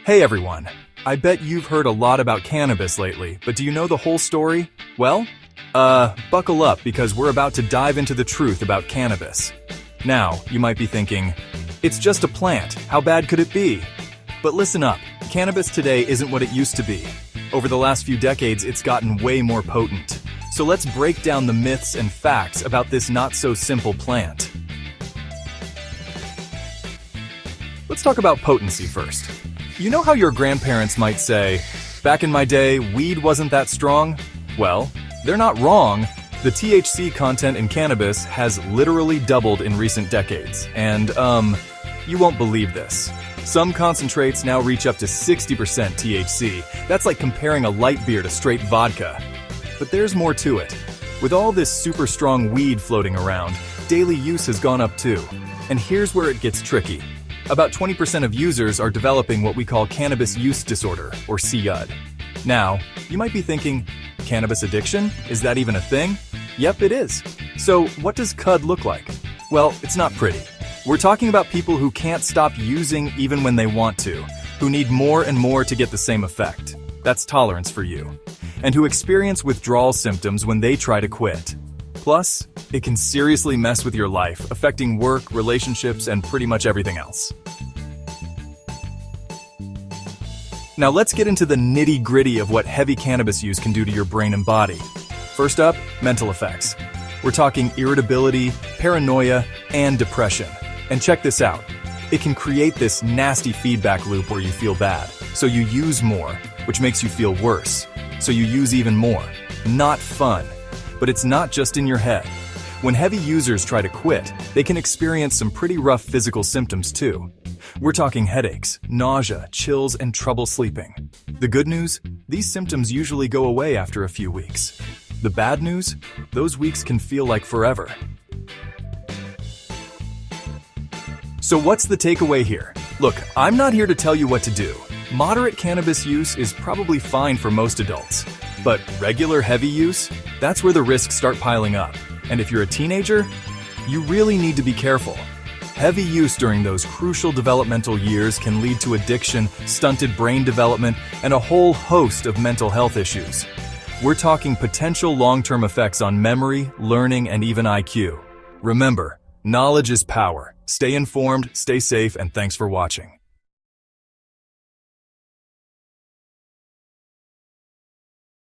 Hey everyone, I bet you've heard a lot about cannabis lately, but do you know the whole story? Well, buckle up because we're about to dive into the truth about cannabis. Now, you might be thinking, it's just a plant, how bad could it be? But listen up, cannabis today isn't what it used to be. Over the last few decades, it's gotten way more potent. So let's break down the myths and facts about this not-so-simple plant. Let's talk about potency first. You know how your grandparents might say, back in my day, weed wasn't that strong? Well, they're not wrong. The THC content in cannabis has literally doubled in recent decades. And, you won't believe this. Some concentrates now reach up to 60% THC. That's like comparing a light beer to straight vodka. But there's more to it. With all this super strong weed floating around, daily use has gone up too. And here's where it gets tricky. About 20% of users are developing what we call cannabis use disorder, or CUD. Now, you might be thinking, cannabis addiction? Is that even a thing? Yep, it is. So, what does CUD look like? Well, it's not pretty. We're talking about people who can't stop using even when they want to, who need more and more to get the same effect. That's tolerance for you. And who experience withdrawal symptoms when they try to quit. Plus, it can seriously mess with your life, affecting work, relationships, and pretty much everything else. Now let's get into the nitty-gritty of what heavy cannabis use can do to your brain and body. First up, mental effects. We're talking irritability, paranoia, and depression. And check this out. It can create this nasty feedback loop where you feel bad. So you use more, which makes you feel worse. So you use even more. Not fun. But it's not just in your head. When heavy users try to quit, they can experience some pretty rough physical symptoms too. We're talking headaches, nausea, chills, and trouble sleeping. The good news? These symptoms usually go away after a few weeks. The bad news? Those weeks can feel like forever. So what's the takeaway here? Look, I'm not here to tell you what to do. Moderate cannabis use is probably fine for most adults. But regular heavy use? That's where the risks start piling up. And if you're a teenager, you really need to be careful. Heavy use during those crucial developmental years can lead to addiction, stunted brain development, and a whole host of mental health issues. We're talking potential long-term effects on memory, learning, and even IQ. Remember, knowledge is power. Stay informed, stay safe, and thanks for watching.